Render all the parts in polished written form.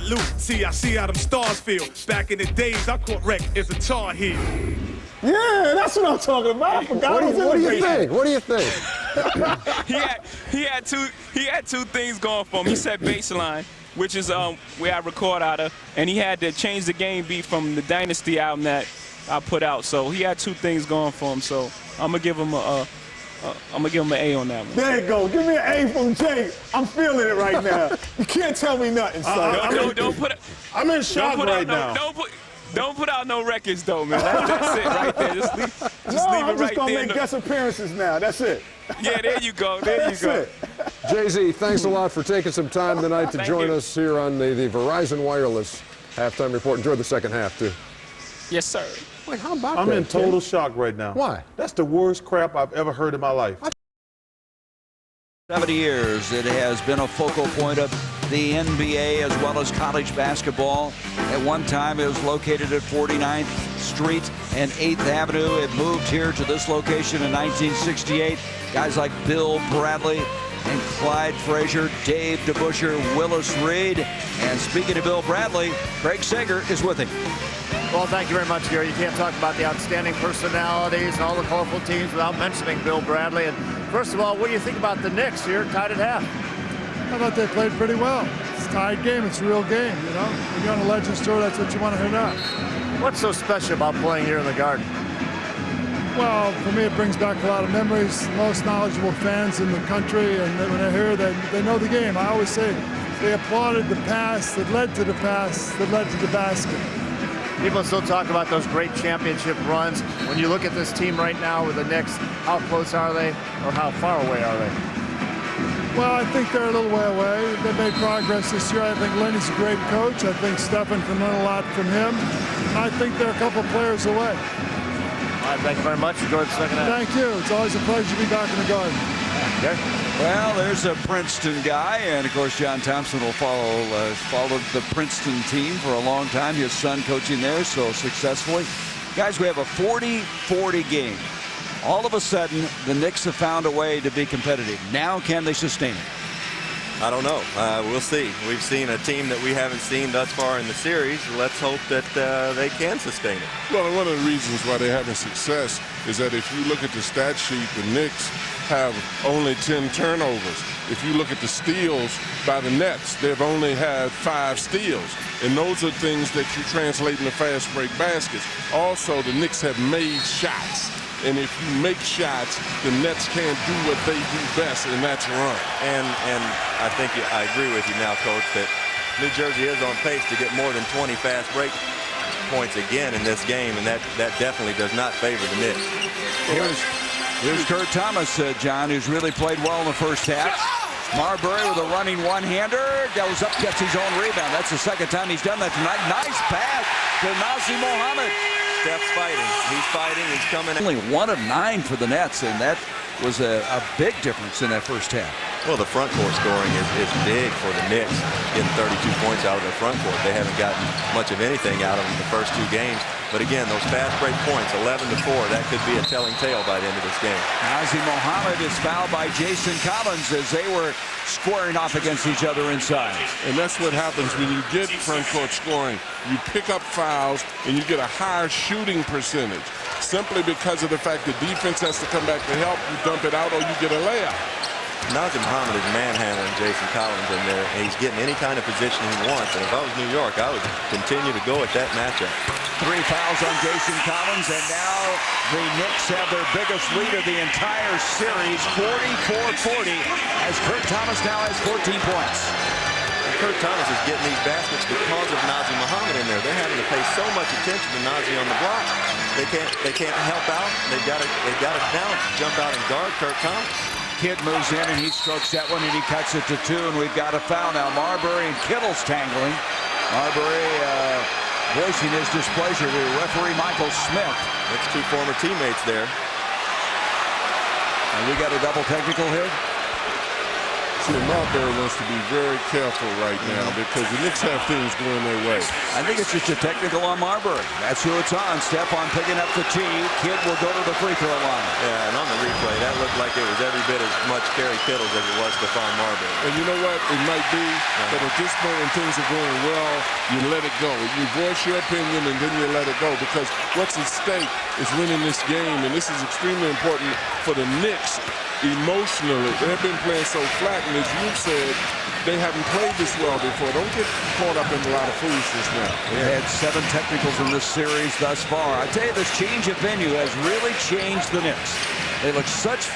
loot. See, I see how them stars feel. Back in the days, I caught wreck as a Tar Heel. Yeah, that's what I'm talking about. I forgot What do you think? What do you think? he had two things going for him. He said baseline, which is where I record out of, and he had the Change the Game beat from the Dynasty album that I put out. So he had two things going for him. So I'm gonna give him an A on that one. There you go. Give me an A from Jay. I'm feeling it right now. You can't tell me nothing, son. I'm in shock right now. Don't put out no records, though, man. That's it right there. Just leave it I'm right just going to there. make guest appearances now. That's it. Yeah, there you go. There you go. Jay-Z, thanks a lot for taking some time tonight to join us here on the Verizon Wireless Halftime Report. Enjoy the second half, too. Yes, sir. Wait, how about I'm that, in total kid? shock right now. Why? That's the worst crap I've ever heard in my life. 70 years, it has been a focal point of the NBA as well as college basketball. At one time, it was located at 49th Street and 8th Avenue. It moved here to this location in 1968. Guys like Bill Bradley and Clyde Frazier, Dave DeBusschere, Willis Reed. And speaking of Bill Bradley, Craig Sager is with him. Well, thank you very much, Gary. You can't talk about the outstanding personalities and all the colorful teams without mentioning Bill Bradley. And first of all, what do you think about the Knicks here, tied at half? I thought they played pretty well. It's a tied game. It's a real game, you know. When you're on a Legends tour, that's what you want to hear now. What's so special about playing here in the Garden? Well, for me, it brings back a lot of memories. Most knowledgeable fans in the country, and when they hear that, they know the game. I always say they applauded the pass that led to the pass that led to the basket. People still talk about those great championship runs. When you look at this team right now with the Knicks, how close are they, or how far away are they? Well, I think they're a little way away. They made progress this year. I think Lenny's a great coach. I think Stephen can learn a lot from him. I think they're a couple players away. All right, thank you very much. Enjoy the second half. Thank you. It's always a pleasure to be back in the Garden. Okay. Well, there's a Princeton guy, and of course John Thompson will followed the Princeton team for a long time. His son coaching there so successfully. Guys, we have a 40-40 game. All of a sudden, the Knicks have found a way to be competitive. Now, can they sustain it? I don't know. We'll see. We've seen a team that we haven't seen thus far in the series. Let's hope that they can sustain it. Well, one of the reasons why they're having success is that if you look at the stat sheet, the Knicks have only 10 turnovers. If you look at the steals by the Nets, they've only had 5 steals. And those are things that you translate into fast break baskets. Also, the Knicks have made shots. And if you make shots, the Nets can't do what they do best, and that's run. And I think I agree with you now, Coach, that New Jersey is on pace to get more than 20 fast break points again in this game, and that definitely does not favor the Knicks. Here's Kurt Thomas, John, who's really played well in the first half. Marbury with a running one-hander, goes up, gets his own rebound. That's the second time he's done that tonight. Nice pass to Nazr Mohammed. Steph's fighting. He's fighting. He's coming. Only 1 of 9 for the Nets, and that was a big difference in that first half. Well, the front court scoring is big for the Knicks, getting 32 points out of the front court. They haven't gotten much of anything out of them in the first 2 games. But again, those fast break points, 11-4, that could be a telling tale by the end of this game. Nazr Mohammed is fouled by Jason Collins as they were squaring off against each other inside. And that's what happens when you get front court scoring. You pick up fouls, and you get a higher shooting percentage. Simply because of the fact the defense has to come back to help, you dump it out or you get a layup. Nazr Mohammed is manhandling Jason Collins in there, and he's getting any kind of position he wants. And if I was New York, I would continue to go at that matchup. 3 fouls on Jason Collins, and now the Knicks have their biggest lead of the entire series, 44-40, as Kurt Thomas now has 14 points. And Kurt Thomas is getting these baskets because of Nazr Mohammed in there. They're having to pay so much attention to Nazr on the block. They can't help out. They've got to now jump out and guard Kurt Thomas. Kidd moves in and he strokes that one and he cuts it to 2, and we've got a foul now. Marbury and Kittle's tangling. Marbury voicing his displeasure to referee Michael Smith. That's 2 former teammates there. And we got a double technical here. University of Marbury wants to be very careful right now because the Knicks have things going their way. I think it's just a technical on Marbury. That's who it's on. Stephon picking up the tee. Kidd will go to the free throw line. Yeah, and on the replay, that looked like it was every bit as much Kerry Kittles as it was Stephon Marbury. And you know what? It might be, but at this point when things are going well, you let it go. You voice your opinion and then you let it go because what's at stake is winning this game, and this is extremely important for the Knicks emotionally. They've been playing so flat, and as you've said, they haven't played this well before. Don't get caught up in a lot of foolishness now. They've had 7 technicals in this series thus far. I tell you, this change of venue has really changed the Knicks. They look such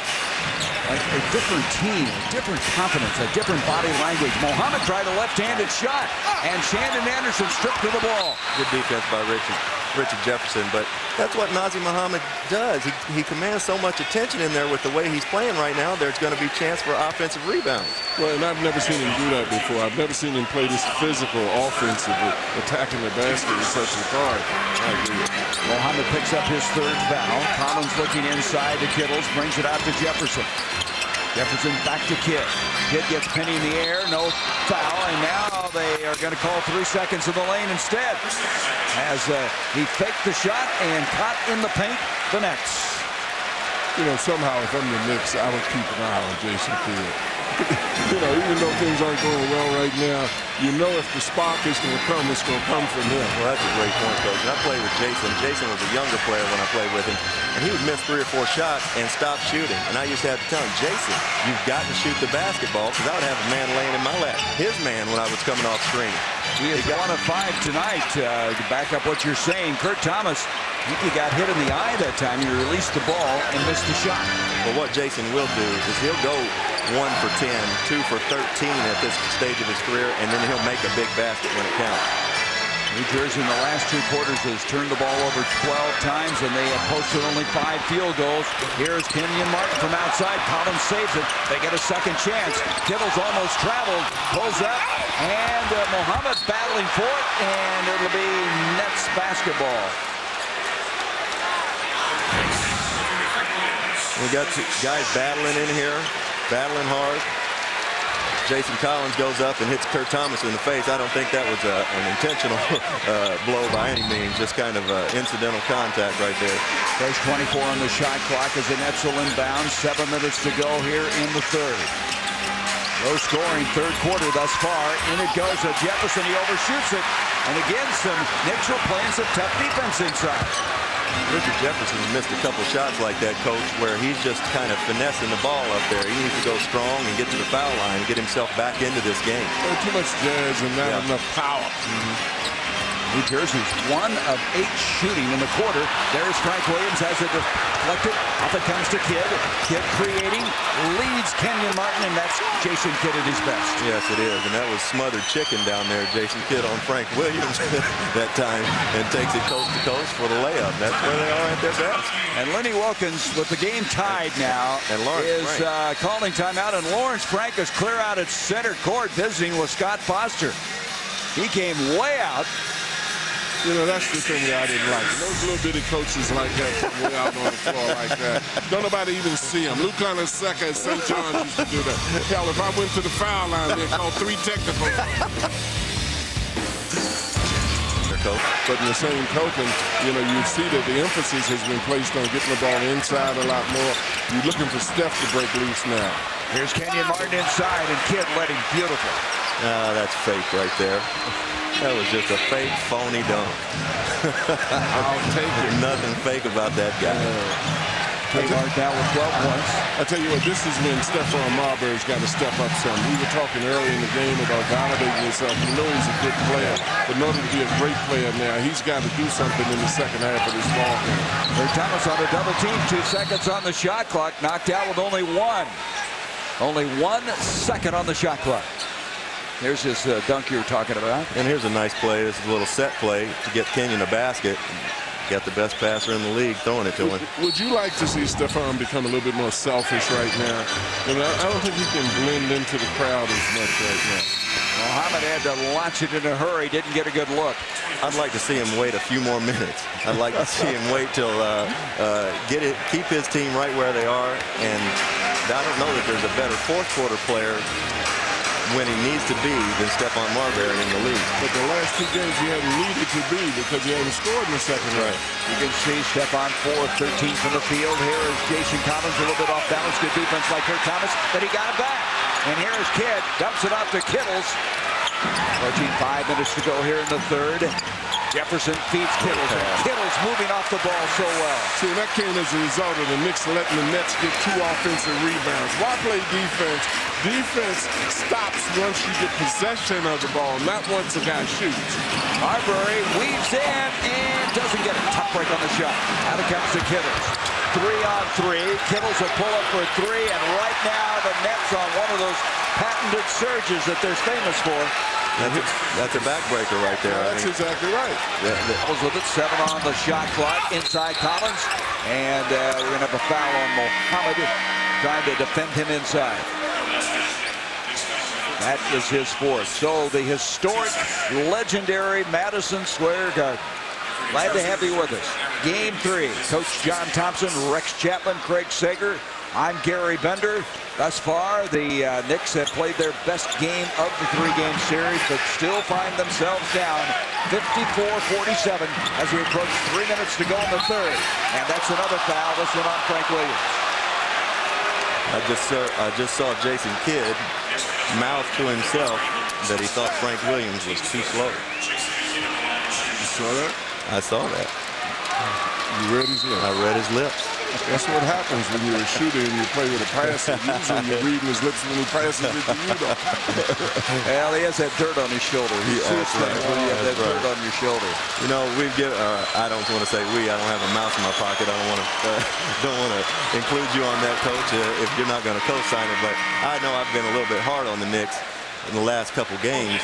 like a different team, a different confidence, a different body language. Mohamed tried a left-handed shot, and Shandon Anderson stripped to the ball. Good defense by Richard Jefferson, but that's what Nazr Mohammed does. He commands so much attention in there with the way he's playing right now. There's going to be a chance for offensive rebounds. Well, and I've never seen him do that before. I've never seen him play this physical offensively, attacking the basket with such authority. I agree. Mohamed picks up his 3rd foul. Collins looking inside to Kittles, brings it out to Jefferson. Jefferson back to Kidd. Kidd gets Penny in the air, no foul, and now they are going to call 3 seconds in the lane instead. As he faked the shot and caught in the paint the Nets. You know, somehow if I'm the Knicks, I would keep an eye on Jason Kidd. You know, even though things aren't going well right now, you know if the spark is going to come, it's going to come from him. Well, that's a great point, Coach. And I played with Jason. Jason was a younger player when I played with him, and he would miss 3 or 4 shots and stop shooting. And I used to have to tell him, Jason, you've got to shoot the basketball, because I would have a man laying in my lap. His man when I was coming off screen. He is 1 of 5 tonight. To back up what you're saying, Kurt Thomas, I think he got hit in the eye that time. He released the ball and missed the shot. Well, what Jason will do is he'll go 1 for 10, 2 for 13 at this stage of his career, and then he'll make a big basket when it counts. New Jersey in the last 2 quarters has turned the ball over 12 times, and they have posted only 5 field goals. Here's Kenyon Martin from outside. Collins saves it. They get a second chance. Kittles almost traveled, pulls up, and Mohamed battling for it, and it'll be Nets basketball. We got 2 guys battling in here, battling hard. Jason Collins goes up and hits Kurt Thomas in the face. I don't think that was an intentional blow by any means, just kind of incidental contact right there. There's 24 on the shot clock as the Nets will inbound. 7 minutes to go here in the 3rd. Low scoring 3rd quarter thus far. In it goes to Jefferson. He overshoots it. And again, some Knicks were playing some tough defense inside. Richard Jefferson missed a couple shots like that, Coach, where he's just kind of finessing the ball up there. He needs to go strong and get to the foul line and get himself back into this game. Too much jazz and not enough power. New Jersey's 1 of 8 shooting in the quarter. There's Frank Williams, has it deflected. Off it comes to Kidd. Kidd creating, leads Kenyon Martin, and that's Jason Kidd at his best. Yes, it is, and that was smothered chicken down there. Jason Kidd on Frank Williams that time, and takes it coast to coast for the layup. That's where they are at their best. And Lenny Wilkins, with the game tied now, and Lawrence is calling timeout, and Lawrence Frank is clear out at center court visiting with Scott Foster. He came way out. You know, that's the thing that I didn't like. Those little bitty coaches like that come way out on the floor like that. Don't nobody even see them. Luke Seca at St. John's used to do that. Hell, if I went to the foul line, they'd call 3 technicals. But in the same token, you know, you see that the emphasis has been placed on getting the ball inside a lot more. You're looking for Steph to break loose now. Here's Kenyon Martin inside, and Kidd letting beautiful. That's fake right there. That was just a fake, phony dunk. I'll take it. Nothing fake about that guy. Kmart now with 12 points. I tell you what, this is when Stephon Marbury's got to step up some. We were talking earlier in the game about validating himself. You know he's a good player, but in order to be a great player now, he's got to do something in the second half of this ball game. Kurt Thomas on a double team, 2 seconds on the shot clock, knocked out with only 1. Only 1 second on the shot clock. There's this dunk you were talking about. And here's a nice play. This is a little set play to get Kenyon a basket. Got the best passer in the league throwing it to him. Would you like to see Stephon become a little bit more selfish right now? I mean, I don't think he can blend into the crowd as much right now. Mohamed had to launch it in a hurry, didn't get a good look. I'd like to see him wait a few more minutes. I'd like to see him wait till keep his team right where they are, and I don't know that there's a better fourth quarter player when he needs to be than Stephon Marbury in the league. But the last 2 games he hadn't needed to be because he hadn't scored in the second half. You can see Stephon 4 of 13 from the field. Here is Jason Collins, a little bit off balance. Good defense by Kurt Thomas, but he got it back. And here is Kidd, dumps it off to Kittles. Approaching 5 minutes to go here in the third. Jefferson feeds Kittles. Kittles moving off the ball so well. See, that came as a result of the Knicks letting the Nets get 2 offensive rebounds. Why play defense? Defense stops once you get possession of the ball, not once a guy shoots. Marbury weaves in and doesn't get a tough break on the shot. Out it comes to Kittles. 3-on-3. Kittles will pull up for 3, and right now the Nets on one of those patented surges that they're famous for. That's a backbreaker right there. That's exactly right. Collins with it, 7 on the shot clock. Inside Collins, and we're going to have a foul on Mohammed, trying to defend him inside. That is his 4th. So the historic, legendary Madison Square Garden. Glad to have you with us. Game 3. Coach John Thompson, Rex Chapman, Craig Sager. I'm Gary Bender. Thus far, the Knicks have played their best game of the 3-game series, but still find themselves down 54-47 as we approach 3 minutes to go in the third. And that's another foul, this one on Frank Williams. I just saw Jason Kidd mouth to himself that he thought Frank Williams was too slow. You saw that? I saw that. You read his lips? I read his lips. That's what happens when you're a shooter and you play with a passer. Usually you're reading his lips when he passes it to you, though. Well, he has that dirt on his shoulder. He shoots things when you have that dirt on your shoulder. You know, we've given. I don't want to say we. I don't have a mouse in my pocket. I don't want to include you on that, Coach. If you're not going to co-sign it, but I know I've been a little bit hard on the Knicks in the last couple games.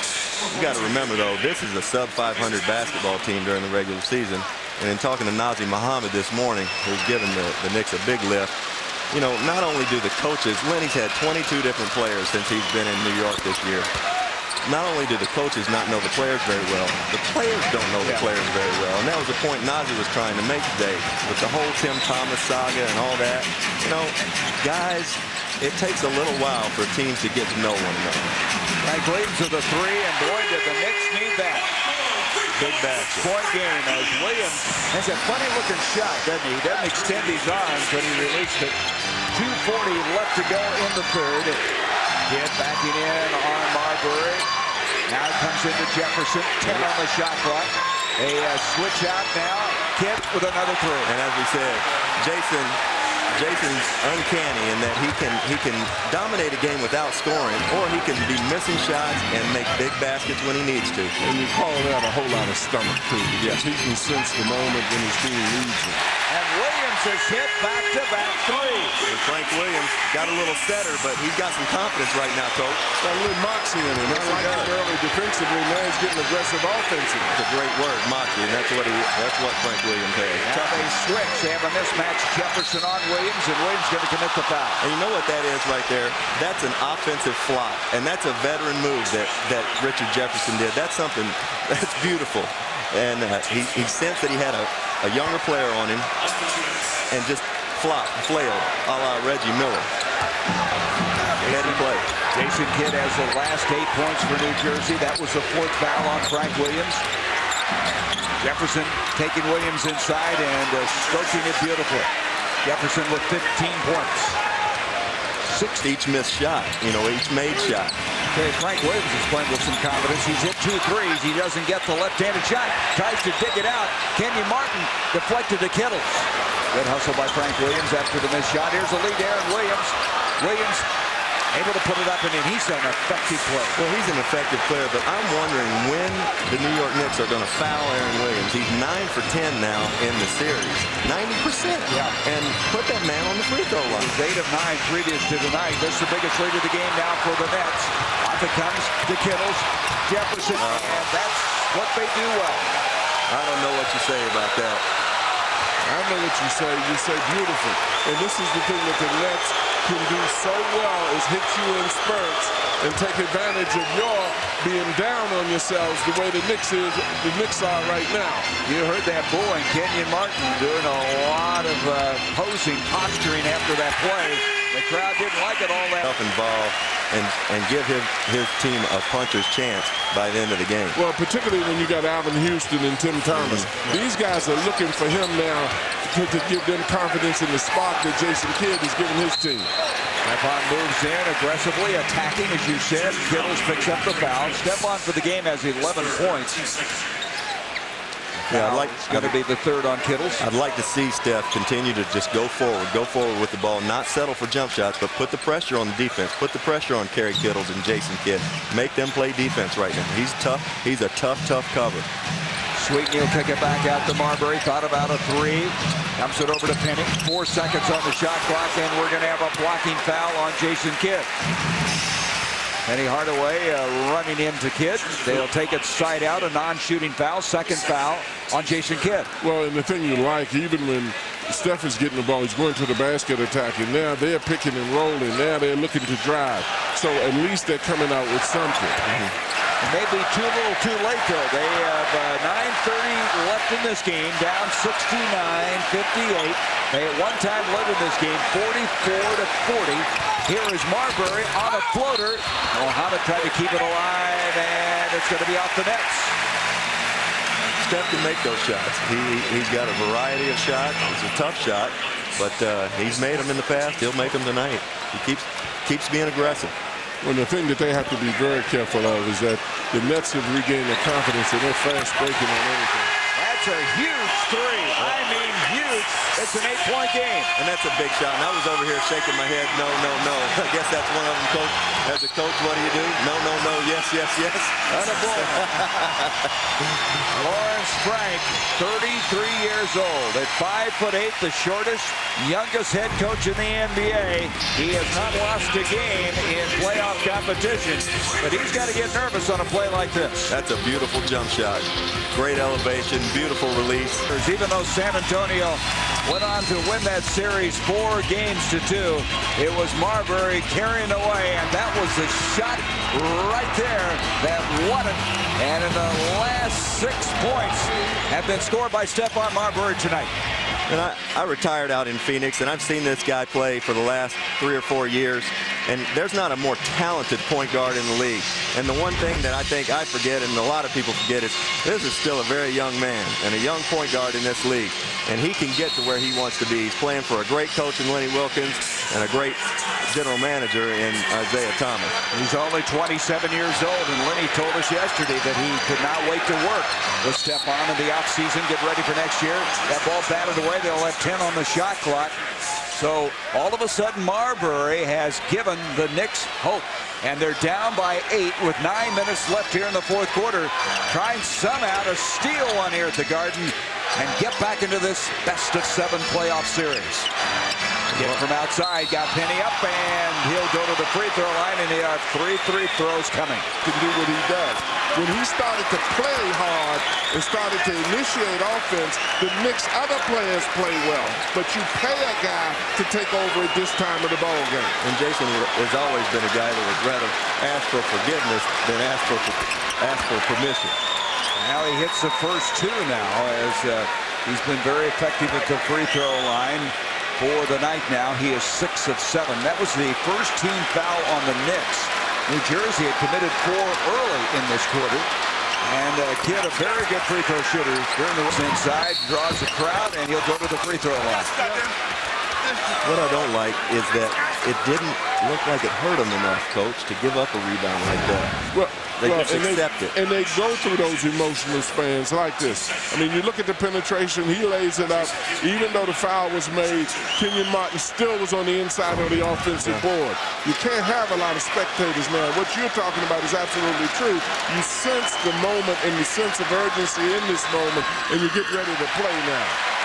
You got to remember, though, this is a sub-500 basketball team during the regular season. And in talking to Nazir Muhammad this morning, who's given the Knicks a big lift, you know, not only do the coaches, Lenny's had 22 different players since he's been in New York this year. Not only do the coaches not know the players very well, the players don't know the players very well. And that was the point Nazir was trying to make today with the whole Tim Thomas saga and all that. You know, guys, it takes a little while for teams to get to know one another. Frank Williams with the 3, and boy, did the Knicks need that. Big basket. Point game as Williams has a funny-looking shot, doesn't he? He doesn't extend his arms, but he released it. 2:40 left to go in the third. Kidd backing in on Marbury. Now it comes into Jefferson. 10 on the shot clock. A switch out now. Kidd with another 3. And as we said, Jason's uncanny in that he can dominate a game without scoring, or he can be missing shots and make big baskets when he needs to. And you call that a whole lot of stomach, too, because he can sense the moment when his team needs him. And Williams has hit back-to-back 3. And Frank Williams got a little setter, but he's got some confidence right now, Coach. Got a little moxie in him. I like him early defensively. Now he's getting aggressive offensively. It's a great word, moxie, and that's what Frank Williams has. Now they switch. They have a mismatch. Jefferson on Williams, and Williams going to commit the foul. And you know what that is right there? That's an offensive flop, and that's a veteran move that Richard Jefferson did. That's something that's beautiful. And he sensed that he had a younger player on him and just flailed, a la Reggie Miller. Heady play. Jason Kidd has the last 8 points for New Jersey. That was the 4th foul on Frank Williams. Jefferson taking Williams inside and stroking it beautifully. Jefferson with 15 points. 6 each missed shot, you know, each made shot. Okay, Frank Williams is playing with some confidence. He's hit 2 threes. He doesn't get the left-handed shot. Tries to dig it out. Kenyon Martin deflected to Kittles. Good hustle by Frank Williams after the missed shot. Here's the lead, Aaron Williams. Williams able to put it up and in. He's an effective player. Well, he's an effective player, but I'm wondering when the New York Knicks are going to foul Aaron Williams. He's 9 for 10 now in the series. 90%. Yeah. And put that man on the free throw line. He's 8 of 9 previous to tonight. This is the biggest lead of the game now for the Nets. Off it comes to Kittles. Jefferson, and that's what they do well. I don't know what you say about that. I know what you say. You say beautiful. And this is the thing that the Nets can do so well is hit you in spurts and take advantage of your being down on yourselves the way the Knicks are right now. You heard that booing. Kenyon Martin doing a lot of posing, posturing after that play. The crowd didn't like it all that. Involved and give his team a puncher's chance by the end of the game. Well, particularly when you got Alvin Houston and Tim Thomas. These guys are looking for him now to give them confidence in the spark that Jason Kidd is giving his team. Stephon moves in aggressively, attacking, as you said. Kittles picks up the foul. Stephon for the game has 11 points. Yeah, it's going to be the third on Kittles. I'd like to see Steph continue to just go forward with the ball, not settle for jump shots, but put the pressure on the defense, put the pressure on Kerry Kittles and Jason Kidd. Make them play defense right now. He's tough. He's a tough cover. Sweetney will kick it back out to Marbury. Thought about a three. Dumps it over to Penny. 4 seconds on the shot clock, and we're going to have a blocking foul on Jason Kidd. Penny Hardaway running into Kidd. They'll take it side out, a non-shooting foul. Second foul on Jason Kidd. Well, and the thing you like, even when Steph is getting the ball, he's going to the basket attacking. Now they're picking and rolling. Now they're looking to drive. So at least they're coming out with something. It may be too little too late, though. They have 9:30 left in this game, down 69-58. They at one time led in this game 44-40. Here is Marbury on a floater. Mohammed tried to keep it alive, and it's going to be off the nets. Steph can make those shots. He's got a variety of shots. It's a tough shot, but he's made them in the past. He'll make them tonight. He keeps being aggressive. Well, the thing that they have to be very careful of is that the Nets have regained their confidence and they're fast breaking on everything. That's a huge three. I mean, huge. It's an 8-point game. And that's a big shot. And I was over here shaking my head. No, no, no. I guess that's one of them, coach. As a coach, what do you do? No, no, no. Yes, yes, yes. Attaboy. Lawrence Frank, 33 years old. At 5'8", the shortest, youngest head coach in the NBA. He has not lost a game in playoff competition, but he's got to get nervous on a play like this. That's a beautiful jump shot. Great elevation, beautiful release. Even though San Antonio went on to win that series 4 games to 2, it was Marbury carrying away, and that was the shot right there that won it. And in the last 6 points have been scored by Stephon Marbury tonight. And I retired out in Phoenix, and I've seen this guy play for the last 3 or 4 years, and there's not a more talented point guard in the league. And the one thing that I think I forget, and a lot of people forget, is this is still a very young man and a young point guard in this league. And he can get to where he wants to be. He's playing for a great coach in Lenny Wilkins and a great general manager in Isaiah Thomas. He's only 27 years old, and Lenny told us yesterday that he could not wait to work with Stephon in the offseason, get ready for next year. That ball batted away. They'll have 10 on the shot clock. So all of a sudden, Marbury has given the Knicks hope. And they're down by 8 with 9 minutes left here in the fourth quarter. Trying somehow to steal one here at the Garden and get back into this best-of-7 playoff series. Get from outside, got Penny up, and he'll go to the free throw line, and he has 3 free throws coming. To do what he does. When he started to play hard and started to initiate offense, the Knicks' other players play well. But you pay a guy to take over at this time of the ball game. And Jason has always been a guy that would rather ask for forgiveness than ask for permission. Now he hits the first 2 now, as he's been very effective at the free throw line for the night now. He is 6 of 7. That was the first team foul on the Knicks. New Jersey had committed 4 early in this quarter. And Kidd, a very good free throw shooter. During the inside, draws the crowd, and he'll go to the free throw line. What I don't like is that it didn't look like it hurt him enough, Coach, to give up a rebound like that. They just accept it. And they go through those emotional spans like this. I mean, you look at the penetration, he lays it up. Even though the foul was made, Kenyon Martin still was on the inside of the offensive board. You can't have a lot of spectators now. What you're talking about is absolutely true. You sense the moment and the sense of urgency in this moment, and you get ready to play now.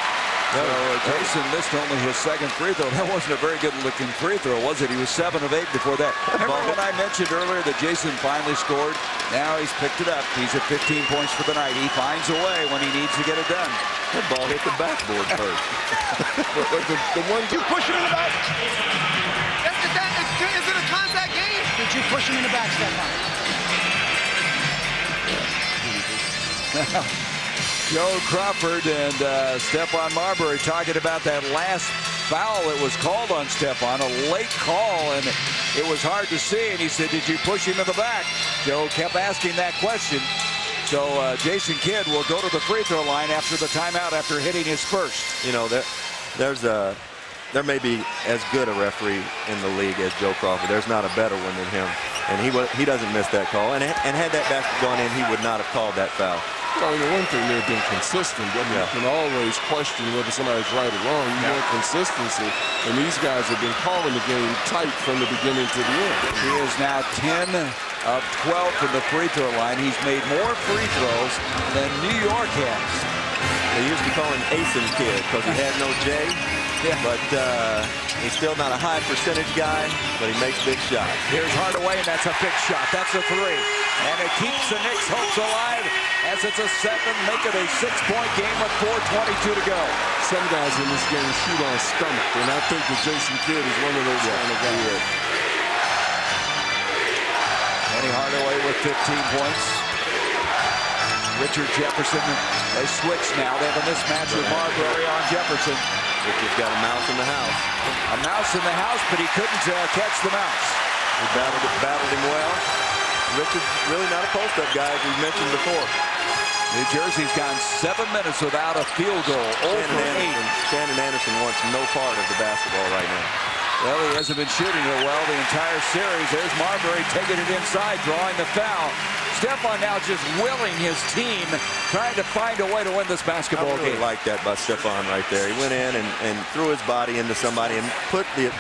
Jason missed only his 2nd free throw. That wasn't a very good-looking free throw, was it? He was 7 of 8 before that. Remember when I mentioned earlier that Jason finally scored? Now he's picked it up. He's at 15 points for the night. He finds a way when he needs to get it done. That ball hit the backboard first. the one you push it in the back. Is it a contact game? Did you push him in the back, Stephon? Joe Crawford and Stephon Marbury talking about that last foul that was called on Stephon, a late call, and it was hard to see. And he said, did you push him in the back? Joe kept asking that question. So Jason Kidd will go to the free throw line after the timeout after hitting his first. You know, there may be as good a referee in the league as Joe Crawford. There's not a better one than him. And he doesn't miss that call. And had that basket gone in, he would not have called that foul. Well, the one thing, they've been consistent. I mean, you can always question whether somebody's right or wrong. You want consistency, and these guys have been calling the game tight from the beginning to the end. He is now 10 of 12 from the free throw line. He's made more free throws than New York has. They used to call him Asen Kid because he had no J. Yeah. But he's still not a high percentage guy, but he makes big shots. Here's Hardaway, and that's a big shot. That's a three. And it keeps the Knicks' hopes alive as it's a 7, make it a 6-point game with 4:22 to go. Some guys in this game shoot on stomach, and I think that Jason Kidd is one of those kind of guys. Penny Hardaway with 15 points. Richard Jefferson, they switch now. They have a mismatch with Marbury on Jefferson. Richard's got a mouse in the house. A mouse in the house, but he couldn't catch the mouse. He battled him well. Richard's really not a post-up guy, as we mentioned before. New Jersey's gone 7 minutes without a field goal. Shannon Anderson wants no part of the basketball right now. Well, he hasn't been shooting it well the entire series. There's Marbury taking it inside, drawing the foul. Stephon now just willing his team, trying to find a way to win this basketball game. I really like that by Stephon right there. He went in and threw his body into somebody and put the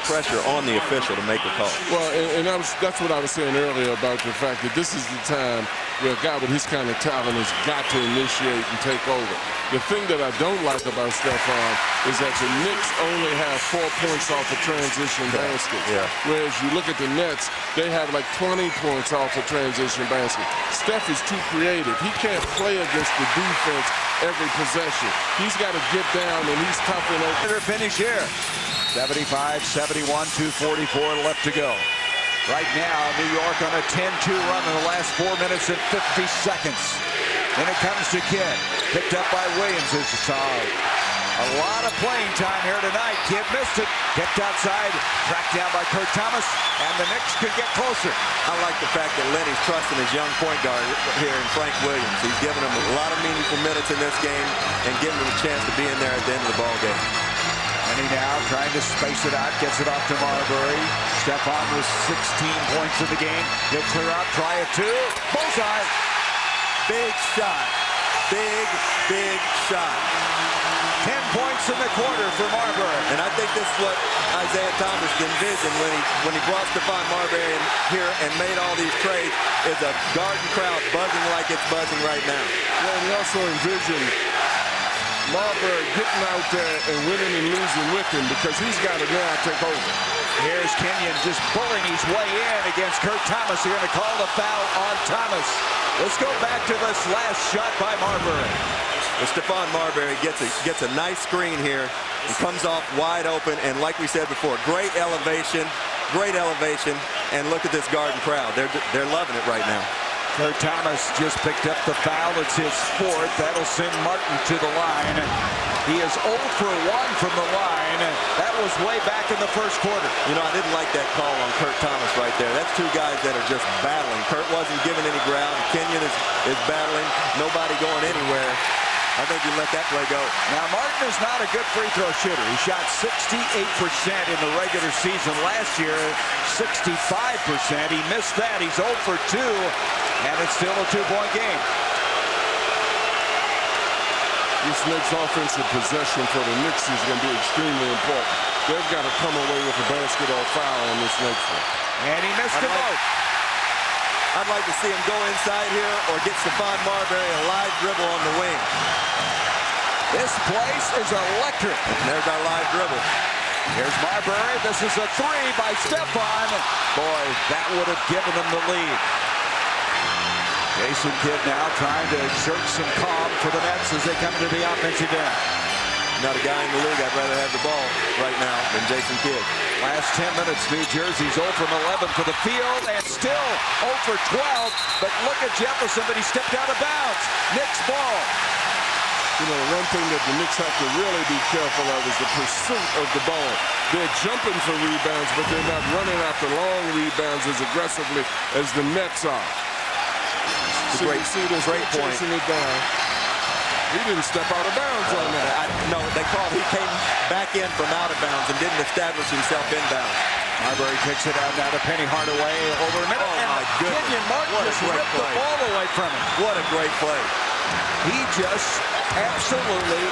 pressure on the official to make a call. Well, and that's what I was saying earlier about the fact that this is the time where a guy with his kind of talent has got to initiate and take over. The thing that I don't like about Stephon is that the Knicks only have 4 points off a transition basket. Yeah. Whereas you look at the Nets, they have like 20 points off a transition basket. Steph is too creative. He can't play against the defense every possession. He's got to get down, and he's tough enough. Finish here. 75-71, 2:44 left to go. Right now, New York on a 10-2 run in the last 4 minutes and 50 seconds. Then it comes to Kidd. Picked up by Williams. As you saw, a lot of playing time here tonight. Kidd missed it. Kept outside. Tracked down by Kurt Thomas. And the Knicks could get closer. I like the fact that Lenny's trusting his young point guard here in Frank Williams. He's giving him a lot of meaningful minutes in this game and giving him a chance to be in there at the end of the ball game. And he now trying to space it out, gets it off to Marbury. Stephon with 16 points in the game. He'll clear out, try it too. Bullseye. Big shot. Big shot. 10 points in the quarter for Marbury. And I think this is what Isaiah Thomas envisioned when he brought Stephon Marbury in here and made all these trades, is a Garden crowd buzzing like it's buzzing right now. Yeah, and he also envisioned Marbury getting out there and winning and losing with him, because he's got to now take over. Here's Kenyon just bullying his way in against Kurt Thomas. They're going to call the foul on Thomas. Let's go back to this last shot by Marbury. Well, Stephon Marbury gets a nice screen here. He comes off wide open, and like we said before, great elevation, and look at this Garden crowd. They're loving it right now. Kurt Thomas just picked up the foul. It's his 4th. That'll send Martin to the line. He is 0 for 1 from the line. That was way back in the first quarter. You know, I didn't like that call on Kurt Thomas right there. That's 2 guys that are just battling. Kurt wasn't giving any ground. Kenyon is battling. Nobody going anywhere. I think you let that play go. Now, Martin is not a good free throw shooter. He shot 68% in the regular season last year, 65%. He missed that. He's 0 for 2, and it's still a 2-point game. This next offensive possession for the Knicks is going to be extremely important. They've got to come away with a basketball foul on this next one. And he missed them both. I'd like to see him go inside here or get Stephon Marbury a live dribble on the wing. This place is electric. And there's our live dribble. Here's Marbury. This is a 3 by Stephon. Boy, that would have given them the lead. Jason Kidd now trying to exert some calm for the Nets as they come to the offensive end. Not a guy in the league I'd rather have the ball right now than Jason Kidd. Last 10 minutes, New Jersey's 0 from 11 for the field and still 0 for 12. But look at Jefferson, but he stepped out of bounds. Knicks ball. You know, one thing that the Knicks have to really be careful of is the pursuit of the ball. They're jumping for rebounds, but they're not running after long rebounds as aggressively as the Nets are. Great point. Chasing it down. He didn't step out of bounds on that. No, they called. He came back in from out of bounds and didn't establish himself inbounds. Marbury kicks it out now to Penny Hardaway over a minute. Oh, my goodness. Kenyon Martin just ripped the ball away from him. What a great play. He just absolutely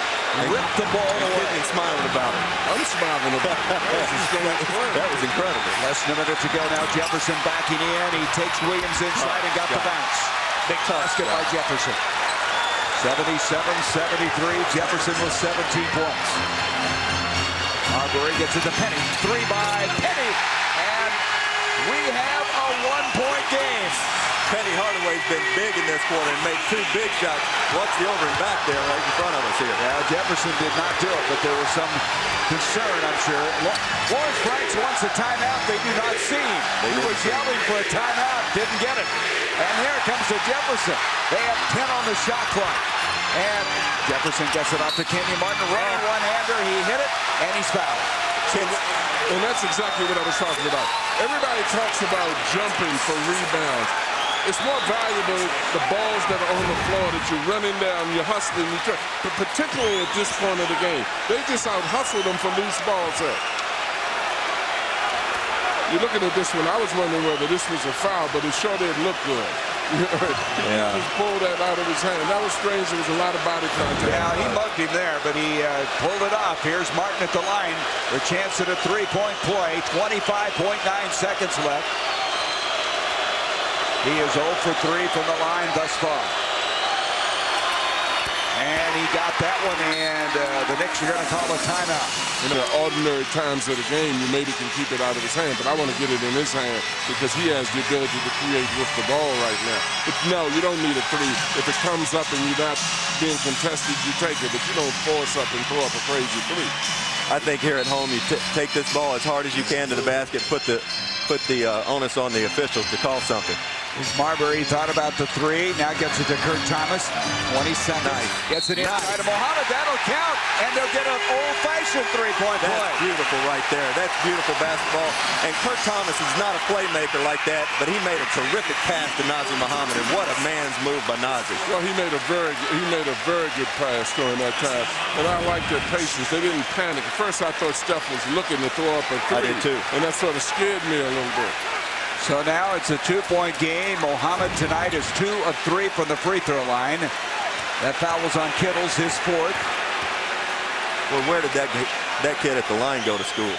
ripped the ball away. And smiling about it. I'm smiling about it. That was incredible. Less than a minute to go now. Jefferson backing in. He takes Williams inside and got the bounce. Big basket by Jefferson. 77-73. Jefferson with 17 points. Marbury gets it to Penny. 3 by Penny. And we have a 1-point game. Penny Hardaway's been big in this quarter and made 2 big shots. Watch the over and back there right in front of us here. Yeah, Jefferson did not do it, but there was some concern, I'm sure. Lawrence Franks wants a timeout they do not see. He was yelling for a timeout, didn't get it. And here comes to Jefferson. They have 10 on the shot clock. And Jefferson gets it off to Kenyon Martin. Running one-hander, he hit it, and he's fouled. And that's exactly what I was talking about. Everybody talks about jumping for rebounds. It's more valuable the balls that are on the floor that you're running down, you're hustling, but particularly at this point of the game. They just out-hustled them for loose balls there. You're looking at this one. I was wondering whether this was a foul, but it sure did look good. He just pulled that out of his hand. That was strange. There was a lot of body contact. Yeah, he mugged him there, but he pulled it off. Here's Martin at the line. The chance at a three-point play. 25.9 seconds left. He is 0 for 3 from the line thus far. And he got that one, and the Knicks are going to call a timeout. In the ordinary times of the game, you maybe can keep it out of his hand, but I want to get it in his hand because he has the ability to create with the ball right now. But no, you don't need a 3. If it comes up and you're not being contested, you take it, but you don't force up and throw up a crazy 3. I think here at home, you take this ball as hard as you can to the basket, put the onus on the officials to call something. Marbury thought about the 3, now gets it to Kurt Thomas. 20 seconds. Nice. Gets it inside to Mohammed. That'll count, and they'll get an old-fashioned three-point play. That's beautiful right there. That's beautiful basketball. And Kurt Thomas is not a playmaker like that, but he made a terrific pass to Nazr Mohammed, and what a man's move by Nazr. Well, he made a very good pass during that time, and I like their patience. They didn't panic. At first, I thought Steph was looking to throw up a 3. I did too. And that sort of scared me a little bit. So now it's a 2-point game. Mohammed tonight is 2 of 3 from the free throw line. That foul was on Kittles, his 4th. Well, where did that kid at the line go to school?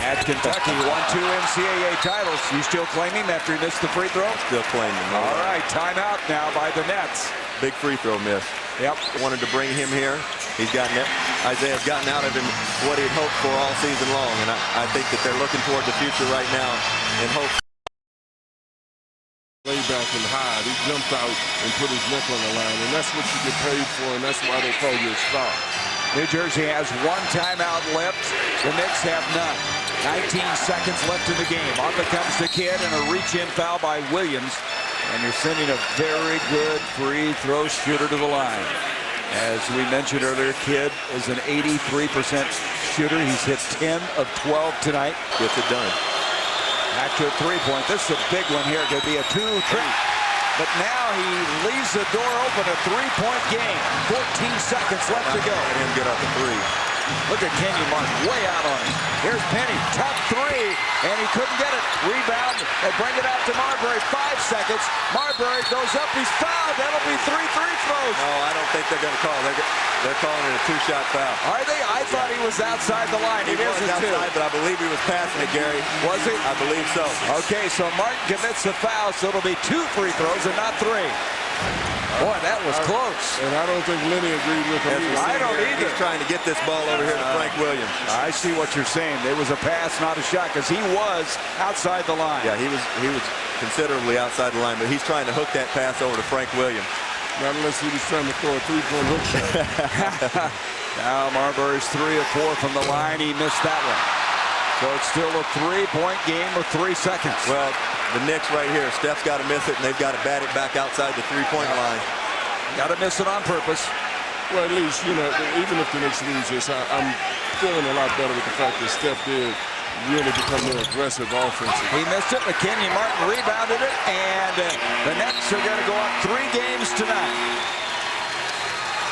At Kentucky, won 2 NCAA titles. You still claim him after he missed the free throw? Still claiming him. All right, timeout now by the Nets. Big free throw miss. Yep. Wanted to bring him here. Isaiah's gotten out of him what he'd hoped for all season long, and I think that they're looking toward the future right now in hope. Lay back and hide. He jumped out and put his neck on the line, and that's what you get paid for, and that's why they call you a star. New Jersey has 1 timeout left. The Knicks have none. 19 seconds left in the game. Off it comes the Kid, and a reach-in foul by Williams. And you're sending a very good free throw shooter to the line. As we mentioned earlier, Kid is an 83% shooter. He's hit 10 of 12 tonight. Gets it done. Back to a 3-point. This is a big one here. Could be a 2-3. But now he leaves the door open. A 3-point game. 14 seconds left to go. Let him get up a 3. Look at Kenyon Martin way out on him. Here's Penny, tough 3, and he couldn't get it. Rebound, they bring it out to Marbury, 5 seconds. Marbury goes up, he's fouled. That'll be 3 free throws. No, I don't think they're going to call. They're calling it a 2-shot foul. Are they? I thought he was outside the line. He was outside, but I believe he was passing it, Gary. Was he? I believe so. Okay, so Martin commits the foul, so it'll be 2 free throws and not 3. Boy, that was close. And I don't think Lenny agreed with him. I don't either. He's trying to get this ball over here to Frank Williams. I see what you're saying. There was a pass, not a shot, because he was outside the line. Yeah, he was considerably outside the line, but he's trying to hook that pass over to Frank Williams. Not unless he was trying to throw a 3-point hook shot. Now Marbury's 3 of 4 from the line. He missed that one. So it's still a 3-point game with 3 seconds. Well, the Knicks right here, Steph's got to miss it, and they've got to bat it back outside the 3-point line. Got to miss it on purpose. Well, at least, you know, even if the Knicks lose this, I'm feeling a lot better with the fact that Steph did really become more aggressive offensively. He missed it, but Kenyon Martin rebounded it, and the Nets are going to go up 3 games tonight.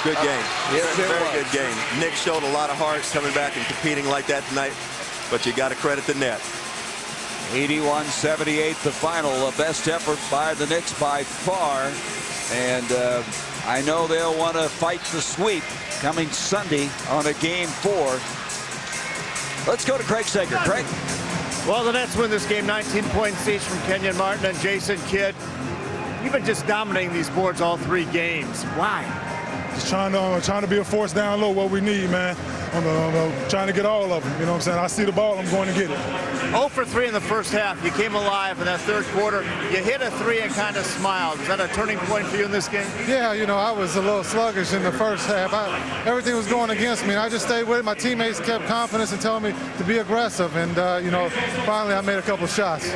Good game. Yes, it Very was. good game. Knicks showed a lot of heart coming back and competing like that tonight, but you got to credit the net. 81-78 the final. The best effort by the Knicks by far. And I know they'll want to fight the sweep coming Sunday on a Game 4. Let's go to Craig Sager. Craig? Well, the Nets win this game, 19 points each from Kenyon Martin and Jason Kidd. You've been just dominating these boards all 3 games. Why? Just trying to be a force down low, what we need, man. I'm trying to get all of them. You know what I'm saying? I see the ball, I'm going to get it. 0 for 3 in the first half. You came alive in that third quarter. You hit a 3 and kind of smiled. Was that a turning point for you in this game? Yeah, you know, I was a little sluggish in the first half. Everything was going against me, and I just stayed with it. My teammates kept confidence and telling me to be aggressive, and, you know, finally I made a couple shots.